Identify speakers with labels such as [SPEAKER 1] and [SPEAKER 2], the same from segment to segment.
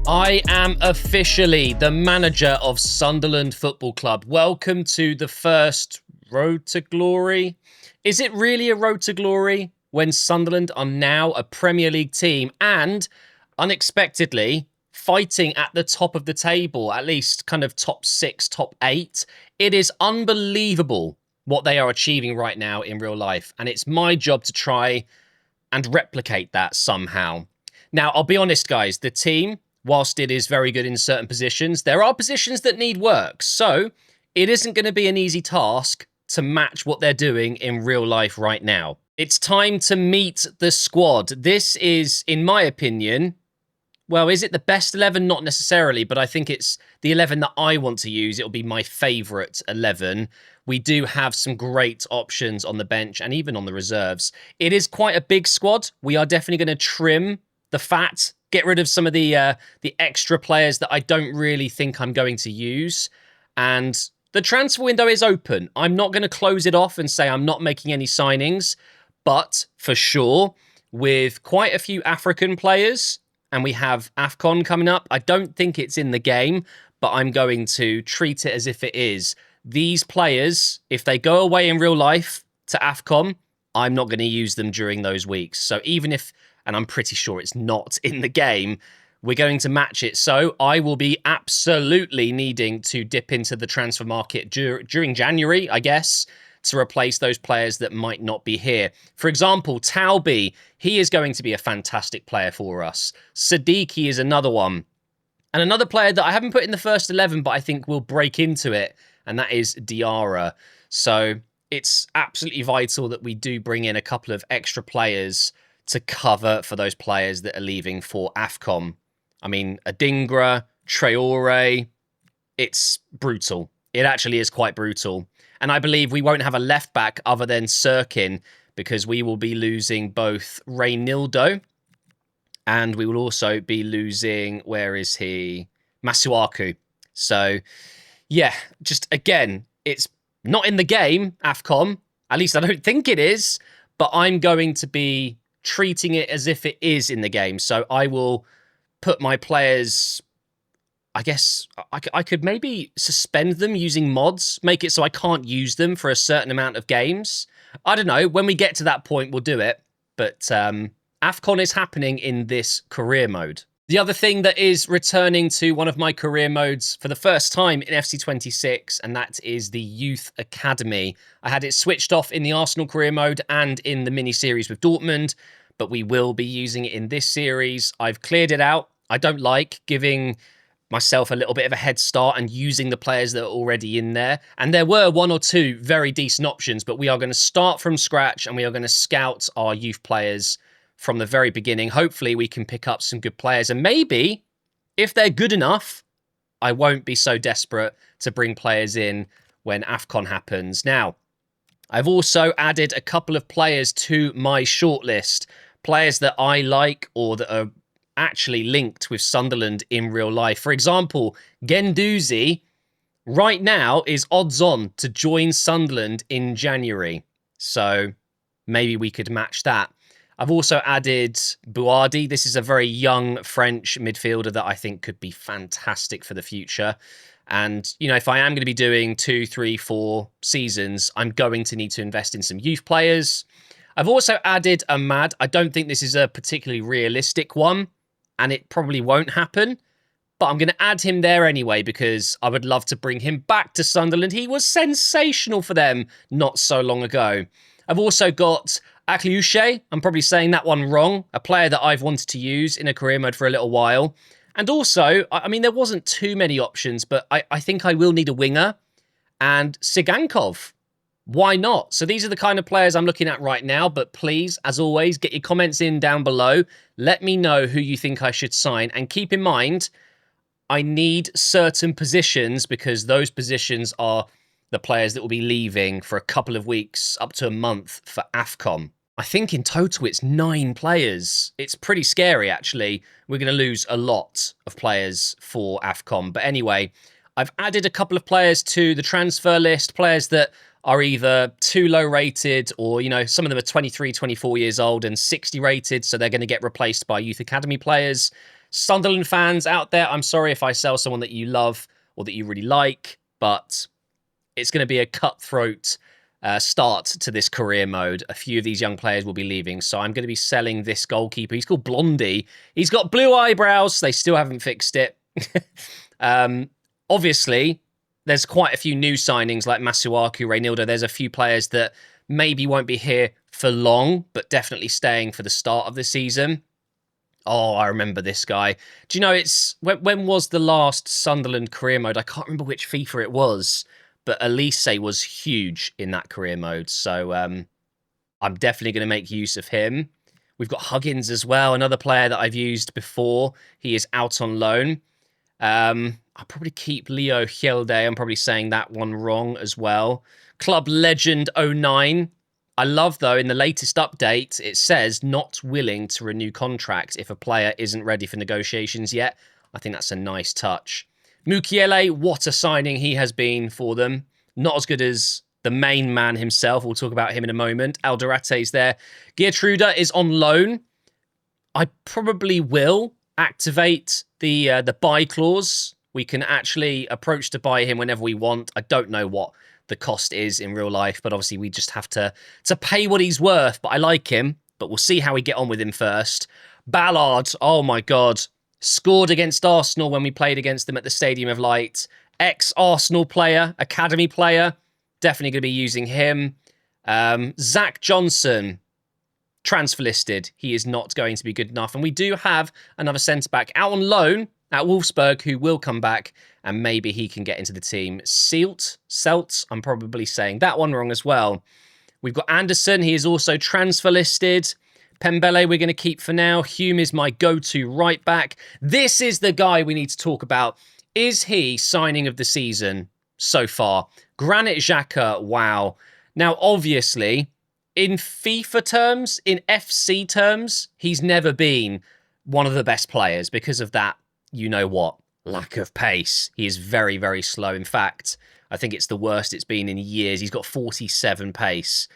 [SPEAKER 1] I am officially the manager of Sunderland Football Club. Welcome to the first road to glory. Is it really a road to glory when Sunderland are now a Premier League team and unexpectedly fighting at the top of the table, at least kind of top 6, top 8? It is unbelievable what they are achieving right now in real life, and it's my job to try and replicate that somehow. Now, I'll be honest, guys, the team, whilst it is very good in certain positions, there are positions that need work. So it isn't going to be an easy task to match what they're doing in real life right now. It's time to meet the squad. This is, in my opinion, well, is it the best 11? Not necessarily, but I think it's the 11 that I want to use. It'll be my favourite 11. We do have some great options on the bench and even on the reserves. It is quite a big squad. We are definitely going to trim the fat, get rid of some of the extra players that I don't really think I'm going to use. And the transfer window is open. I'm not going to close it off and say I'm not making any signings. But for sure, with quite a few African players, and we have AFCON coming up, I don't think it's in the game, but I'm going to treat it as if it is. These players, if they go away in real life to AFCON, I'm not going to use them during those weeks. So even if, and I'm pretty sure it's not in the game, we're going to match it. So I will be absolutely needing to dip into the transfer market during January, I guess, to replace those players that might not be here. For example, Talby, he is going to be a fantastic player for us. Siddiqui is another one. And another player that I haven't put in the first 11, but I think will break into it, and that is Diarra. So it's absolutely vital that we do bring in a couple of extra players to cover for those players that are leaving for AFCON. I mean, Adingra, Traore, it's brutal. It actually is quite brutal. And I believe we won't have a left back other than Sirkin, because we will be losing both Reynildo and we will also be losing, where is he? Masuaku. So, yeah, just again, it's not in the game, AFCON. At least I don't think it is, but I'm going to be treating it as if it is in the game. So I will put my players, I guess I could maybe suspend them using mods, make it so I can't use them for a certain amount of games. I don't know. When we get to that point, we'll do it. But AFCON is happening in this career mode. The other thing that is returning to one of my career modes for the first time in FC26, and that is the Youth Academy. I had it switched off in the Arsenal career mode and in the mini-series with Dortmund, but we will be using it in this series. I've cleared it out. I don't like giving myself a little bit of a head start and using the players that are already in there. And there were one or two very decent options, but we are going to start from scratch and we are going to scout our youth players from the very beginning. Hopefully we can pick up some good players, and maybe if they're good enough, I won't be so desperate to bring players in when AFCON happens. Now, I've also added a couple of players to my shortlist, players that I like or that are actually linked with Sunderland in real life. For example, Guendouzi right now is odds on to join Sunderland in January. So maybe we could match that. I've also added Bouardi. This is a very young French midfielder that I think could be fantastic for the future. And, you know, if I am going to be doing 2, 3, 4 seasons, I'm going to need to invest in some youth players. I've also added Ahmad. I don't think this is a particularly realistic one, and it probably won't happen. but I'm going to add him there anyway because I would love to bring him back to Sunderland. He was sensational for them not so long ago. I've also got Akliouche. I'm probably saying that one wrong. A player that I've wanted to use in a career mode for a little while. And also, I mean, there wasn't too many options, but I think I will need a winger. And Sigankov. Why not? So these are the kind of players I'm looking at right now. But please, as always, get your comments in down below. Let me know who you think I should sign. And keep in mind, I need certain positions because those positions are the players that will be leaving for a couple of weeks, up to a month for AFCON. I think in total it's 9 players. It's pretty scary, actually. We're going to lose a lot of players for AFCON. But anyway, I've added a couple of players to the transfer list, players that are either too low rated or, you know, some of them are 23, 24 years old and 60 rated, so they're going to get replaced by youth academy players. Sunderland fans out there, I'm sorry if I sell someone that you love or that you really like, but it's going to be a cutthroat start to this career mode. A few of these young players will be leaving, so I'm going to be selling this goalkeeper. He's called Blondie. He's got blue eyebrows. They still haven't fixed it. Obviously, there's quite a few new signings like Masuaku, Reynildo. There's a few players that maybe won't be here for long, but definitely staying for the start of the season. Oh, I remember this guy. Do you know, it's when was the last Sunderland career mode? I can't remember which FIFA it was, but Elise was huge in that career mode. So I'm definitely going to make use of him. We've got Huggins as well, another player that I've used before. He is out on loan. I'll probably keep Leo Hjelde. I'm probably saying that one wrong as well. Club Legend 09. I love, though, in the latest update, it says not willing to renew contract if a player isn't ready for negotiations yet. I think that's a nice touch. Mukiele, what a signing he has been for them. Not as good as the main man himself. We'll talk about him in a moment. Alderate's there. Geertruida is on loan. I probably will activate the buy clause. We can actually approach to buy him whenever we want. I don't know what the cost is in real life, but obviously we just have to pay what he's worth. But I like him, but we'll see how we get on with him first. Ballard, oh my God, scored against Arsenal when we played against them at the Stadium of Light. Ex-Arsenal player, academy player, definitely going to be using him. Zach Johnson, transfer listed. He is not going to be good enough. And we do have another centre-back out on loan at Wolfsburg who will come back and maybe he can get into the team. Selt, I'm probably saying that one wrong as well. We've got Anderson. He is also transfer listed. Pembele we're going to keep for now. Hume is my go-to right back. This is the guy we need to talk about. Is he signing of the season so far? Granit Xhaka, wow. Now, obviously, in FIFA terms, in FC terms, he's never been one of the best players because of that, you know what, lack of pace. He is very, very slow. In fact, I think it's the worst it's been in years. He's got 47 pace.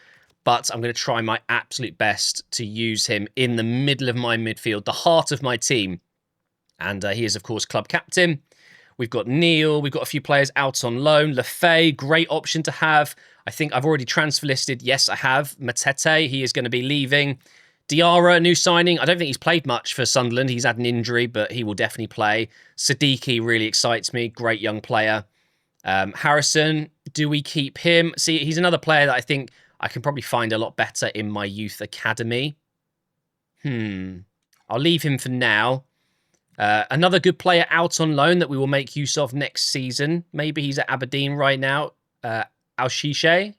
[SPEAKER 1] But I'm going to try my absolute best to use him in the middle of my midfield, the heart of my team. And he is, of course, club captain. We've got Neil. We've got a few players out on loan. Lefay, great option to have. I think I've already transfer listed. Yes, I have. Matete, he is going to be leaving. Diarra, new signing. I don't think he's played much for Sunderland. He's had an injury, but he will definitely play. Siddiqui really excites me. Great young player. Harrison, do we keep him? See, he's another player that I think I can probably find a lot better in my youth academy. I'll leave him for now. Another good player out on loan that we will make use of next season. Maybe he's at Aberdeen right now. Al-Shishe.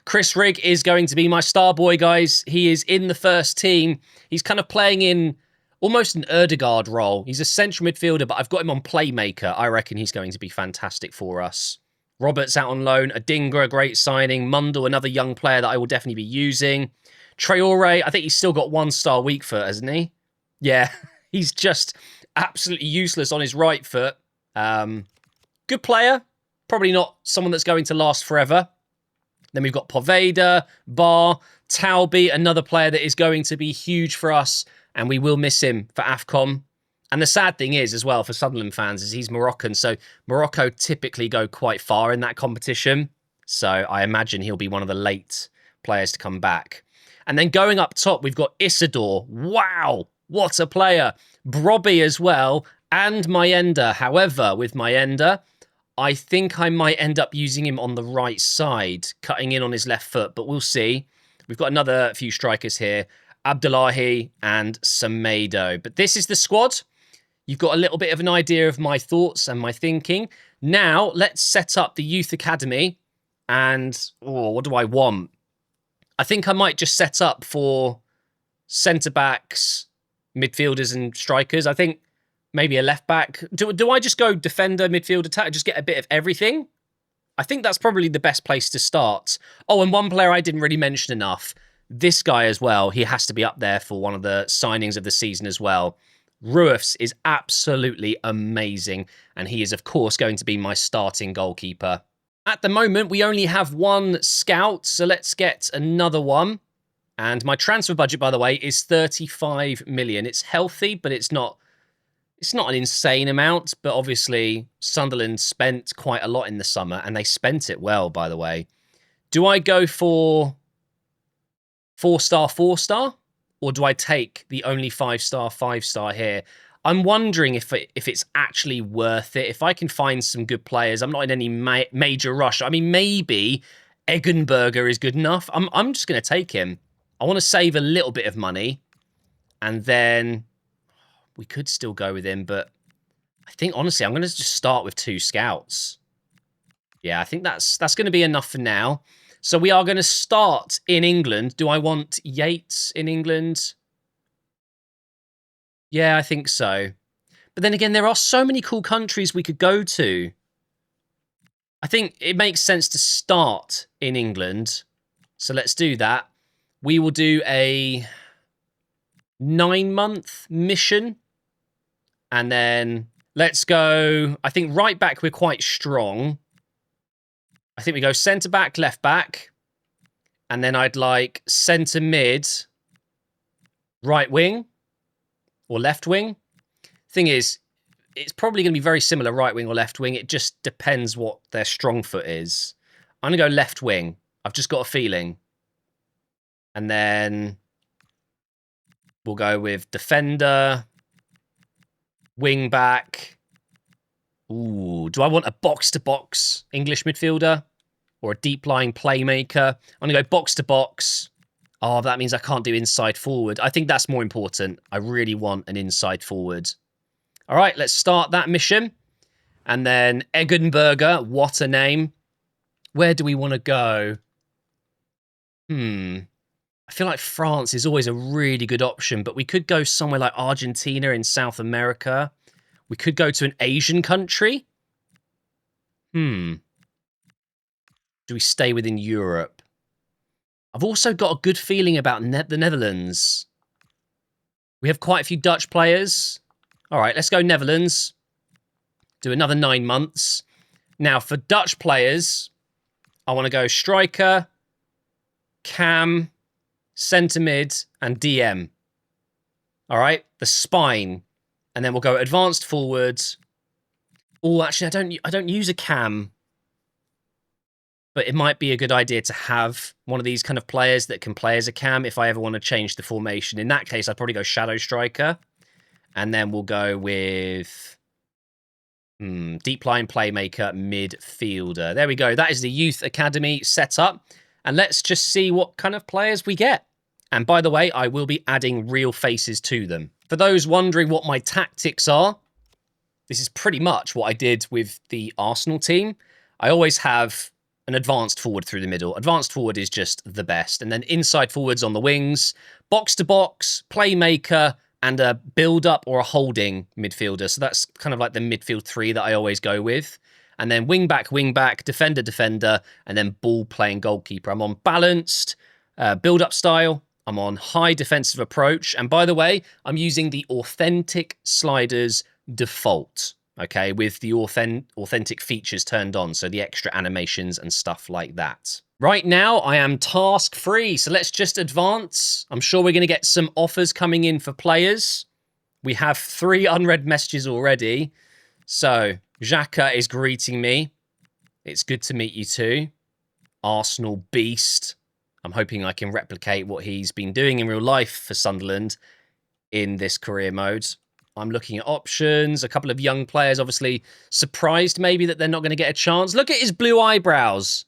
[SPEAKER 1] Chris Rigg is going to be my star boy, guys. He is in the first team. He's kind of playing in almost an Erdegaard role. He's a central midfielder, but I've got him on playmaker. I reckon he's going to be fantastic for us. Roberts out on loan. Adingra, a great signing. Mundle, another young player that I will definitely be using. Traore, I think he's still got 1-star weak foot, hasn't he? Yeah, he's just absolutely useless on his right foot. Good player. Probably not someone that's going to last forever. Then we've got Poveda, Bar, Talby, another player that is going to be huge for us, and we will miss him for AFCON. And the sad thing is, as well, for Sunderland fans, is he's Moroccan, so Morocco typically go quite far in that competition. So I imagine he'll be one of the late players to come back. And then going up top, we've got Isidore. Wow, what a player. Brobby as well, And Mayenda. However, with Mayenda, I think I might end up using him on the right side, cutting in on his left foot, but we'll see. We've got another few strikers here, Abdullahi and Semedo. But this is the squad. You've got a little bit of an idea of my thoughts and my thinking. Now, let's set up the youth academy. And, what do I want? I think I might just set up for centre-backs, midfielders and strikers. I think maybe a left-back. Do I just go defender, midfield, attack, just get a bit of everything? I think that's probably the best place to start. Oh, and one player I didn't really mention enough. This guy as well. He has to be up there for one of the signings of the season as well. Ruefs is absolutely amazing. And he is, of course, going to be my starting goalkeeper. At the moment, we only have one scout. So let's get another one. And my transfer budget, by the way, is 35 million. It's healthy, but it's not an insane amount, but obviously Sunderland spent quite a lot in the summer, and they spent it well, by the way. Do I go for 4-star, 4-star, or do I take the only 5-star, 5-star here? I'm wondering if it's actually worth it. If I can find some good players, I'm not in any major rush. I mean, maybe Eggenberger is good enough. I'm just going to take him. I want to save a little bit of money, and then we could still go with him, but I think, honestly, I'm going to just start with 2 scouts. Yeah, I think that's going to be enough for now. So we are going to start in England. Do I want Yates in England? Yeah, I think so. But then again, there are so many cool countries we could go to. I think it makes sense to start in England. So let's do that. We will do a 9-month mission. And then let's go, I think right back we're quite strong. I think we go centre back, left back. And then I'd like centre mid, right wing or left wing. Thing is, it's probably going to be very similar right wing or left wing. It just depends what their strong foot is. I'm going to go left wing. I've just got a feeling. And then we'll go with defender, wing back. Ooh, do I want a box-to-box English midfielder or a deep-lying playmaker? I'm going to go box-to-box. Oh, that means I can't do inside forward. I think that's more important. I really want an inside forward. All right, let's start that mission. And then Eggenberger, what a name. Where do we want to go? I feel like France is always a really good option, but we could go somewhere like Argentina in South America. We could go to an Asian country. Do we stay within Europe? I've also got a good feeling about the Netherlands. We have quite a few Dutch players. All right, let's go Netherlands. Do another 9 months. Now, for Dutch players, I want to go striker, cam, centre mid, and DM. All right, the spine. And then we'll go advanced forwards. Oh, actually, I don't use a cam. But it might be a good idea to have one of these kind of players that can play as a cam if I ever want to change the formation. In that case, I'd probably go shadow striker. And then we'll go with deep line playmaker, midfielder. There we go. That is the youth academy set up. And let's just see what kind of players we get. And by the way, I will be adding real faces to them. For those wondering what my tactics are, this is pretty much what I did with the Arsenal team. I always have an advanced forward through the middle. Advanced forward is just the best. And then inside forwards on the wings, box-to-box, playmaker, and a build-up or a holding midfielder. So that's kind of like the midfield 3 that I always go with. And then wing-back, defender, defender, and then ball-playing goalkeeper. I'm on balanced, build-up style. I'm on high defensive approach. And by the way, I'm using the authentic sliders default, okay, with the authentic features turned on, so the extra animations and stuff like that. Right now, I am task-free, so let's just advance. I'm sure we're going to get some offers coming in for players. We have 3 unread messages already. So, Xhaka is greeting me. It's good to meet you too. Arsenal beast. I'm hoping I can replicate what he's been doing in real life for Sunderland in this career mode. I'm looking at options. A couple of young players, obviously surprised maybe that they're not going to get a chance. Look at his blue eyebrows.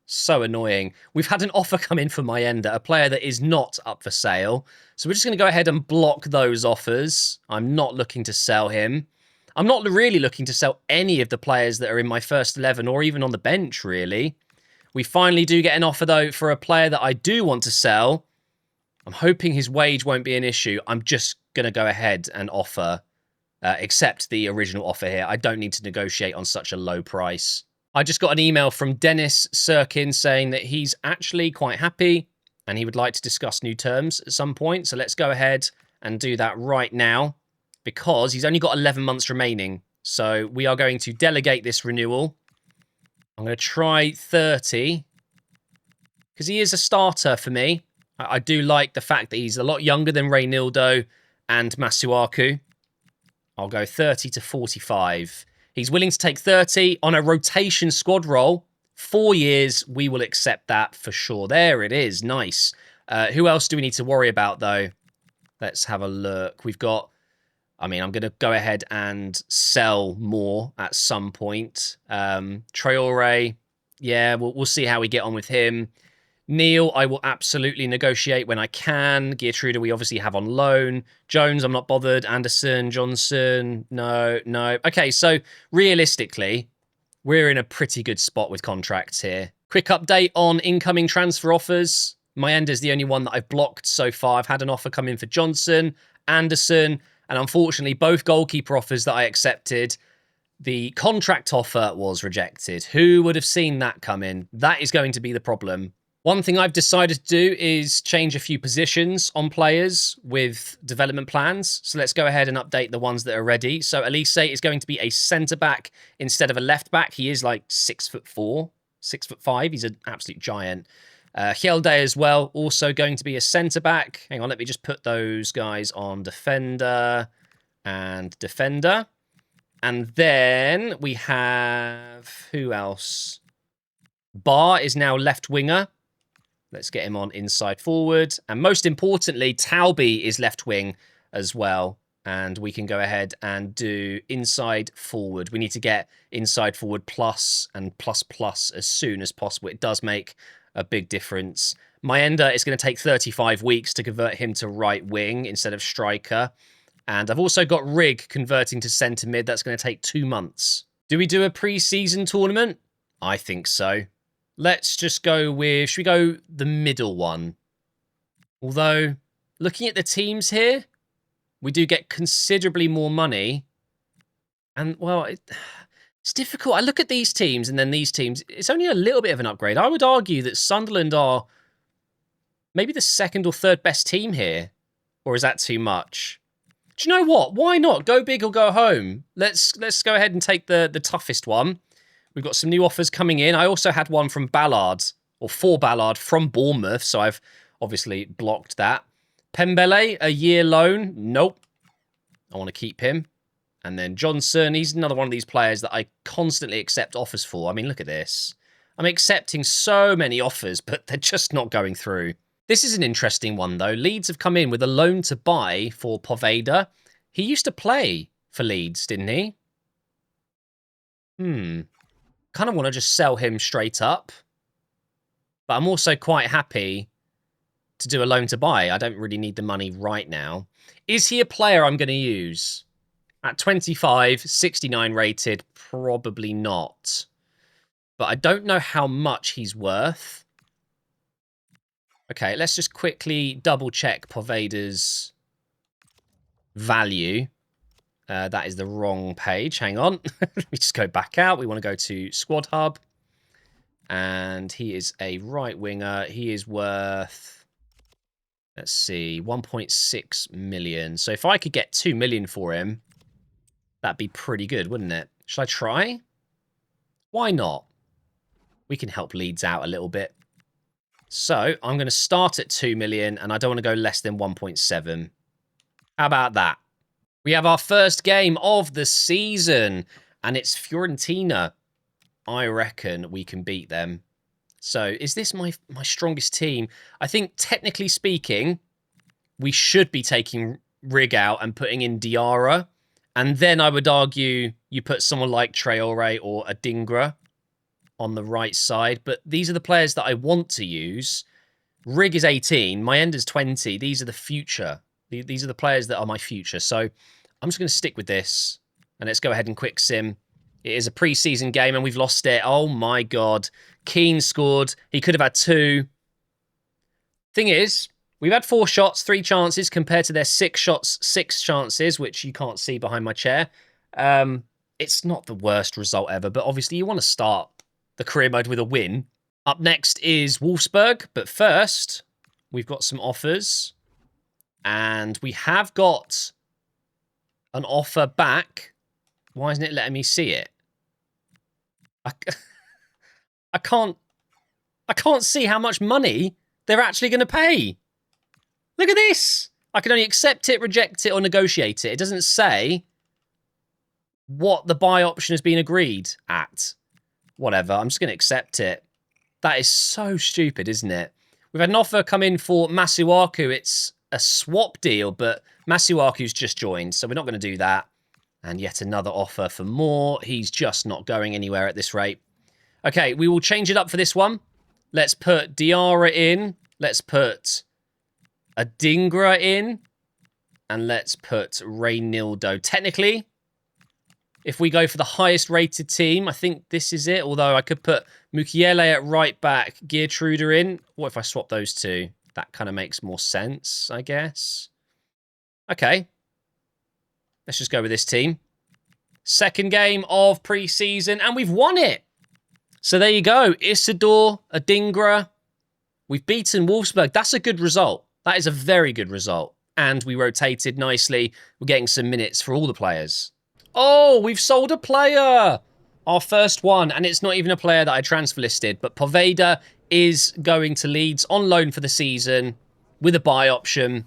[SPEAKER 1] So annoying. We've had an offer come in for Mayenda, a player that is not up for sale. So we're just going to go ahead and block those offers. I'm not looking to sell him. I'm not really looking to sell any of the players that are in my first 11 or even on the bench, really. We finally do get an offer, though, for a player that I do want to sell. I'm hoping his wage won't be an issue. I'm just going to go ahead and offer, accept the original offer here. I don't need to negotiate on such a low price. I just got an email from Dennis Sirkin saying that he's actually quite happy and he would like to discuss new terms at some point. So let's go ahead and do that right now because he's only got 11 months remaining. So we are going to delegate this renewal. I'm going to try 30 because he is a starter for me. I do like the fact that he's a lot younger than Reynildo and Masuaku. I'll go 30 to 45. He's willing to take 30 on a rotation squad role. 4 years, we will accept that for sure. There it is. Nice. Who else do we need to worry about, though? Let's have a look. We've got... I mean, I'm going to go ahead and sell more at some point. Traore, yeah, we'll see how we get on with him. Neil, I will absolutely negotiate when I can. Geertruida, we obviously have on loan. Jones, I'm not bothered. Anderson, Johnson, no. Okay, so realistically, we're in a pretty good spot with contracts here. Quick update on incoming transfer offers. Mayenda's the only one that I've blocked so far. I've had an offer come in for Johnson, Anderson, and unfortunately, both goalkeeper offers that I accepted, the contract offer was rejected. Who would have seen that come in? That is going to be the problem. One thing I've decided to do is change a few positions on players with development plans. So let's go ahead and update the ones that are ready. So Elise is going to be a centre-back instead of a left-back. He is like 6'4", 6'5". He's an absolute giant. Hjelde as well, also going to be a centre-back. Hang on, let me just put those guys on defender and defender. And then we have... who else? Bar is now left winger. Let's get him on inside forward. And most importantly, Talby is left wing as well. And we can go ahead and do inside forward. We need to get inside forward plus and plus plus as soon as possible. It does make a big difference. Mayenda is going to take 35 weeks to convert him to right wing instead of striker. And I've also got Rig converting to centre mid. That's going to take 2 months. Do we do a pre-season tournament? I think so. Let's just go with... should we go the middle one? Although, looking at the teams here, we do get considerably more money. And, well, it's difficult. I look at these teams and then these teams. It's only a little bit of an upgrade. I would argue that Sunderland are maybe the second or third best team here. Or is that too much? Do you know what? Why not? Go big or go home. Let's go ahead and take the toughest one. We've got some new offers coming in. I also had one from Ballard, or for Ballard from Bournemouth, so I've obviously blocked that. Pembele, a year loan. Nope. I want to keep him. And then Johnson, he's another one of these players that I constantly accept offers for. I mean, look at this. I'm accepting so many offers, but they're just not going through. This is an interesting one, though. Leeds have come in with a loan to buy for Poveda. He used to play for Leeds, didn't he? Kind of want to just sell him straight up. But I'm also quite happy to do a loan to buy. I don't really need the money right now. Is he a player I'm going to use? At 25, 69 rated, probably not. But I don't know how much he's worth. Okay, let's just quickly double check Poveda's value. That is the wrong page. Hang on. Let me just go back out. We want to go to Squad Hub. And he is a right winger. He is worth, let's see, 1.6 million. So if I could get 2 million for him, that'd be pretty good, wouldn't it? Should I try? Why not? We can help Leeds out a little bit. So I'm going to start at 2 million and I don't want to go less than 1.7. How about that? We have our first game of the season, and it's Fiorentina. I reckon we can beat them. So, is this my strongest team? I think, technically speaking, we should be taking Rig out and putting in Diarra. And then I would argue you put someone like Traore or Adingra on the right side. But these are the players that I want to use. Rig is 18. My end is 20. These are the future. These are the players that are my future. So I'm just going to stick with this. And let's go ahead and quick sim. It is a preseason game and we've lost it. Oh my God. Keane scored. He could have had 2. Thing is, we've had 4 shots, 3 chances compared to their 6 shots, 6 chances, which you can't see behind my chair. It's not the worst result ever, but obviously you want to start the career mode with a win. Up next is Wolfsburg, but first, we've got some offers. And we have got an offer back. Why isn't it letting me see it? I can't see how much money they're actually going to pay. Look at this. I can only accept it, reject it, or negotiate it. It doesn't say what the buy option has been agreed at. Whatever. I'm just going to accept it. That is so stupid, isn't it? We've had an offer come in for Masuaku. It's a swap deal, but Masuaku's just joined, so we're not going to do that. And yet another offer for more. He's just not going anywhere at this rate. Okay, we will change it up for this one. Let's put Diarra in. Let's put Adingra in. And let's put Reynildo. Technically, if we go for the highest rated team, I think this is it. Although I could put Mukiele at right back, Geertruida in. What if I swap those two? That kind of makes more sense, I guess. Okay. Let's just go with this team. Second game of pre-season, and we've won it. So there you go. Isidore, Adingra. We've beaten Wolfsburg. That's a good result. That is a very good result. And we rotated nicely. We're getting some minutes for all the players. Oh, we've sold a player. Our first one, and it's not even a player that I transfer listed, but Poveda is going to Leeds on loan for the season with a buy option.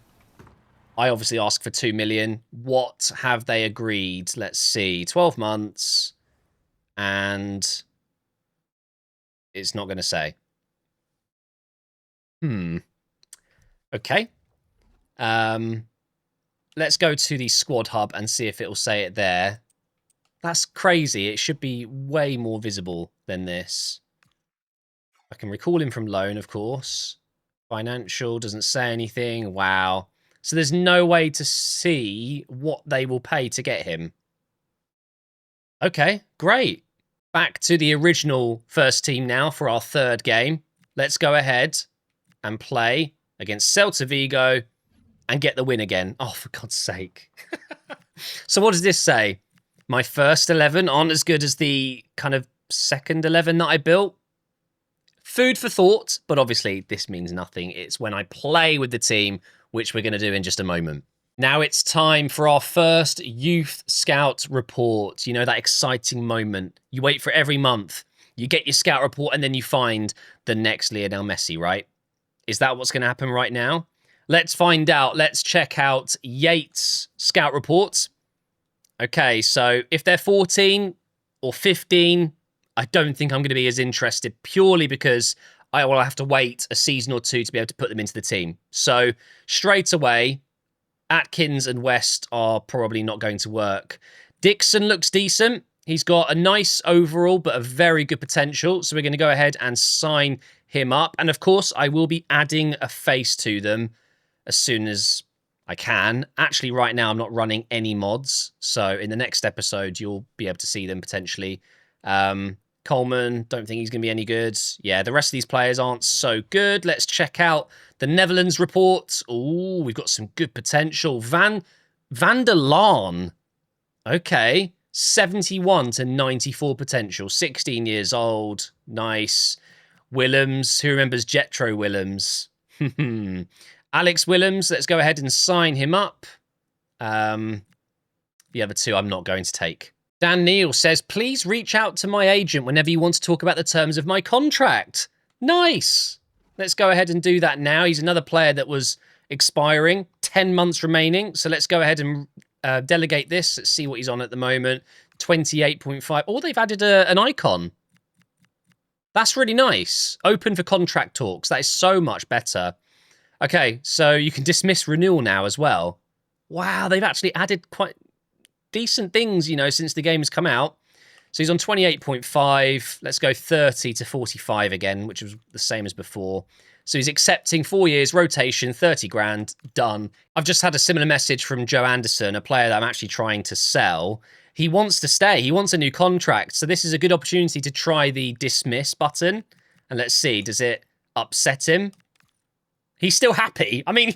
[SPEAKER 1] I obviously asked for 2 million. What have they agreed? Let's see. 12 months. And it's not going to say. Okay. Let's go to the squad hub and see if it will say it there. That's crazy. It should be way more visible than this. I can recall him from loan, of course. Financial doesn't say anything. Wow. So there's no way to see what they will pay to get him. Okay, great. Back to the original first team now for our third game. Let's go ahead and play against Celta Vigo and get the win again. Oh, for God's sake. So what does this say? My first 11 aren't as good as the kind of second 11 that I built. Food for thought, but obviously this means nothing. It's when I play with the team, which we're going to do in just a moment. Now it's time for our first Youth Scout report. You know, that exciting moment. You wait for every month. You get your scout report and then you find the next Lionel Messi, right? Is that what's going to happen right now? Let's find out. Let's check out Yates' scout reports. Okay, so if they're 14 or 15, I don't think I'm going to be as interested purely because I will have to wait a season or two to be able to put them into the team. So straight away, Atkins and West are probably not going to work. Dixon looks decent. He's got a nice overall, but a very good potential. So we're going to go ahead and sign him up. And of course, I will be adding a face to them as soon as I can. Actually, right now, I'm not running any mods. So in the next episode, you'll be able to see them potentially. Coleman, don't think he's going to be any good. Yeah, the rest of these players aren't so good. Let's check out the Netherlands report. Oh, we've got some good potential. Van der Laan. Okay. 71 to 94 potential. 16 years old. Nice. Willems. Who remembers Jetro Willems? Alex Willems. Let's go ahead and sign him up. The other two I'm not going to take. Danielz says, please reach out to my agent whenever you want to talk about the terms of my contract. Nice. Let's go ahead and do that now. He's another player that was expiring. 10 months remaining. So let's go ahead and delegate this. Let's see what he's on at the moment. 28.5. Oh, they've added an icon. That's really nice. Open for contract talks. That is so much better. Okay, so you can dismiss renewal now as well. Wow, they've actually added quite decent things, you know, since the game has come out. So he's on 28.5. Let's go 30 to 45 again, which was the same as before. So he's accepting 4 years, rotation, 30 grand, done. I've just had a similar message from Joe Anderson, a player that I'm actually trying to sell. He wants to stay. He wants a new contract. So this is a good opportunity to try the dismiss button. And let's see, does it upset him? He's still happy. I mean,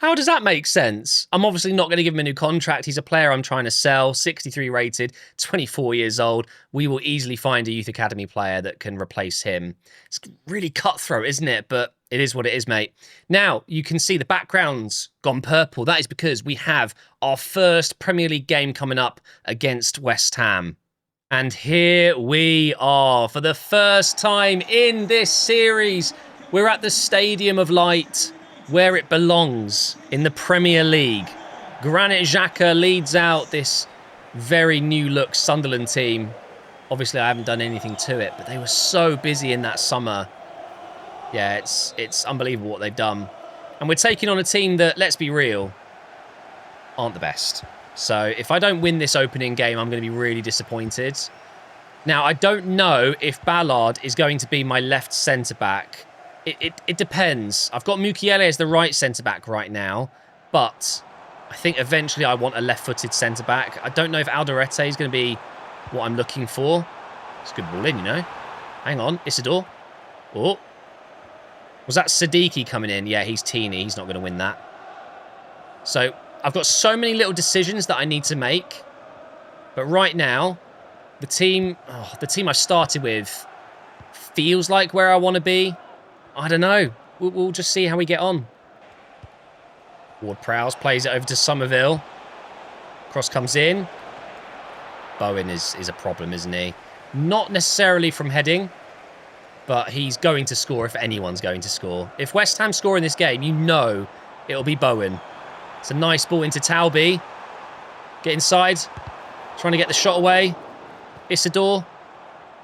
[SPEAKER 1] how does that make sense? I'm obviously not going to give him a new contract. He's a player I'm trying to sell, 63 rated, 24 years old. We will easily find a youth academy player that can replace him. It's really cutthroat, isn't it? But it is what it is, mate. Now, you can see the background's gone purple. That is because we have our first Premier League game coming up against West Ham. And here we are. For the first time in this series, we're at the Stadium of Light, where it belongs, in the Premier League. Granit Xhaka leads out this very new-look Sunderland team. Obviously, I haven't done anything to it, but they were so busy in that summer. Yeah, it's unbelievable what they've done. And we're taking on a team that, let's be real, aren't the best. So if I don't win this opening game, I'm going to be really disappointed. Now, I don't know if Ballard is going to be my left centre-back. It depends. I've got Mukiele as the right centre-back right now, but I think eventually I want a left-footed centre-back. I don't know if Alderete is going to be what I'm looking for. It's a good ball in, you know. Hang on, Isidore. Oh. Was that Siddiqui coming in? Yeah, he's teeny. He's not going to win that. So I've got so many little decisions that I need to make. But right now, the team I started with feels like where I want to be. I don't know. We'll just see how we get on. Ward-Prowse plays it over to Somerville. Cross comes in. Bowen is a problem, isn't he? Not necessarily from heading, but he's going to score if anyone's going to score. If West Ham score in this game, you know it'll be Bowen. It's a nice ball into Talby. Get inside. Trying to get the shot away. Isidore.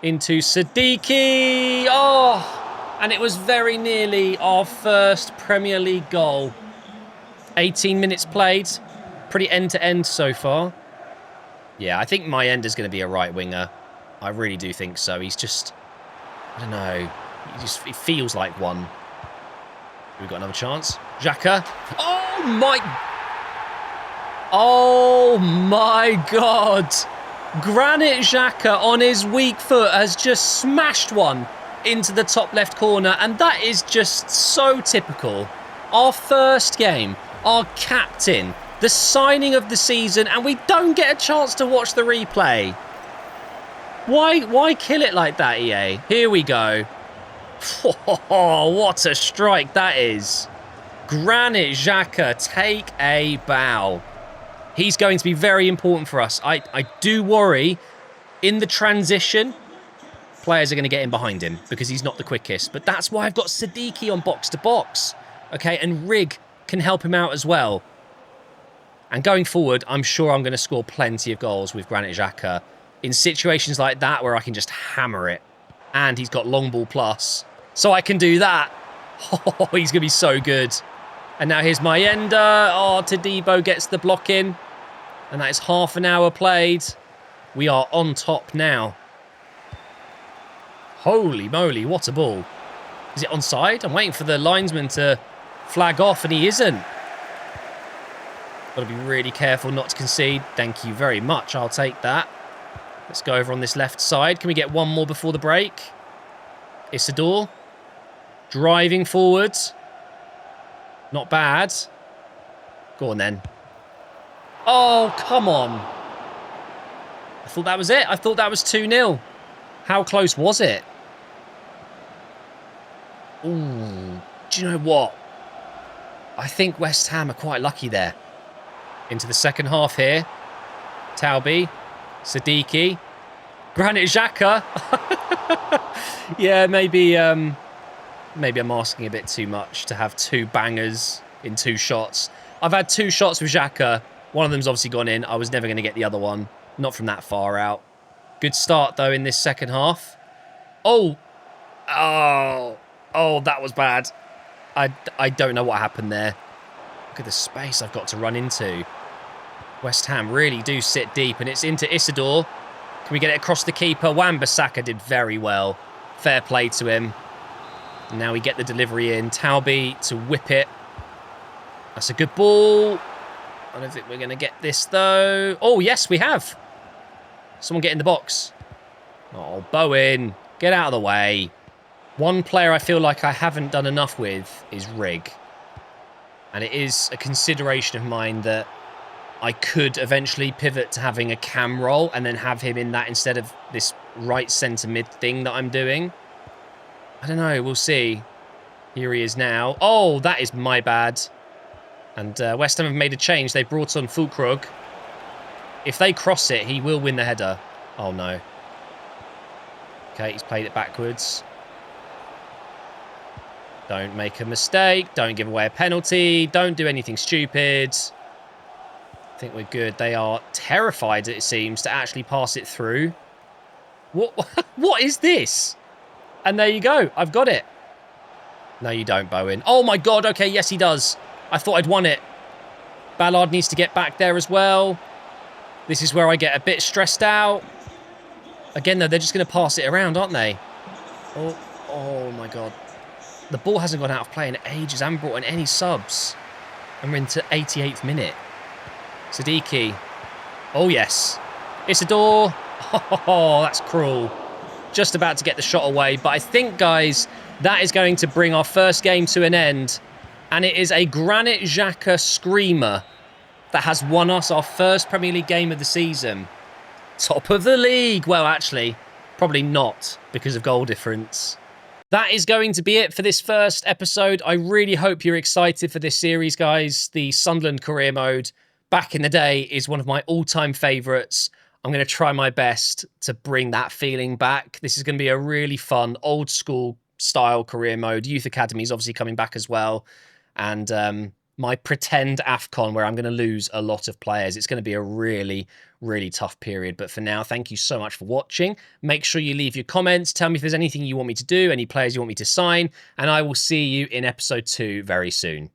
[SPEAKER 1] Into Siddiqui. Oh! And it was very nearly our first Premier League goal. 18 minutes played. Pretty end-to-end so far. Yeah, I think my end is going to be a right winger. I really do think so. He's just... I don't know. He feels like one. We've got another chance. Xhaka. Oh my God. Granit Xhaka on his weak foot has just smashed one into the top left corner, and that is just so typical. Our first game, our captain, the signing of the season, and we don't get a chance to watch the replay. Why kill it like that, EA? Here we go. Oh, what a strike that is. Granit Xhaka, take a bow. He's going to be very important for us. I do worry in the transition, players are going to get in behind him because he's not the quickest. But that's why I've got Siddiqui on box-to-box. Okay, and Rig can help him out as well. And going forward, I'm sure I'm going to score plenty of goals with Granit Xhaka in situations like that where I can just hammer it. And he's got long ball plus, so I can do that. Oh, he's going to be so good. And now here's Mayenda. Oh, Todibo gets the block in. And that is half an hour played. We are on top now. Holy moly, what a ball. Is it onside? I'm waiting for the linesman to flag off, and he isn't. Got to be really careful not to concede. Thank you very much. I'll take that. Let's go over on this left side. Can we get one more before the break? Isidore. Driving forward. Not bad. Go on then. Oh, come on. I thought that was it. I thought that was 2-0. How close was it? Ooh, do you know what? I think West Ham are quite lucky there. Into the second half here. Talby. Siddiqui. Granit Xhaka. Yeah, maybe I'm asking a bit too much to have two bangers in two shots. I've had two shots with Xhaka. One of them's obviously gone in. I was never going to get the other one. Not from that far out. Good start, though, in this second half. Oh, that was bad. I don't know what happened there. Look at the space I've got to run into. West Ham really do sit deep, and it's into Isidore. Can we get it across the keeper? Wan-Bissaka did very well. Fair play to him. And now we get the delivery in. Taubi to whip it. That's a good ball. I don't think we're going to get this, though. Oh, yes, we have. Someone get in the box. Oh, Bowen, get out of the way. One player I feel like I haven't done enough with is Rig. And it is a consideration of mine that I could eventually pivot to having a cam role and then have him in that instead of this right centre mid thing that I'm doing. I don't know. We'll see. Here he is now. Oh, that is my bad. And West Ham have made a change. They brought on Fulkrug. If they cross it, he will win the header. Oh, no. Okay, he's played it backwards. Don't make a mistake. Don't give away a penalty. Don't do anything stupid. I think we're good. They are terrified, it seems, to actually pass it through. What is this? And there you go. I've got it. No, you don't, Bowen. Oh, my God. Okay, yes, he does. I thought I'd won it. Ballard needs to get back there as well. This is where I get a bit stressed out. Again, though, they're just going to pass it around, aren't they? Oh, my God. The ball hasn't gone out of play in ages. I haven't brought in any subs. And we're into 88th minute. Siddiqui. Oh, yes. Isidore. Oh, that's cruel. Just about to get the shot away. But I think, guys, that is going to bring our first game to an end. And it is a Granit Xhaka screamer that has won us our first Premier League game of the season. Top of the league. Well, actually, probably not because of goal difference. That is going to be it for this first episode. I really hope you're excited for this series, guys. The Sunderland career mode, back in the day, is one of my all-time favourites. I'm going to try my best to bring that feeling back. This is going to be a really fun, old-school style career mode. Youth Academy is obviously coming back as well. And my pretend AFCON, where I'm going to lose a lot of players. It's going to be a really, really tough period. But for now, thank you so much for watching. Make sure you leave your comments. Tell me if there's anything you want me to do, any players you want me to sign. And I will see you in episode 2 very soon.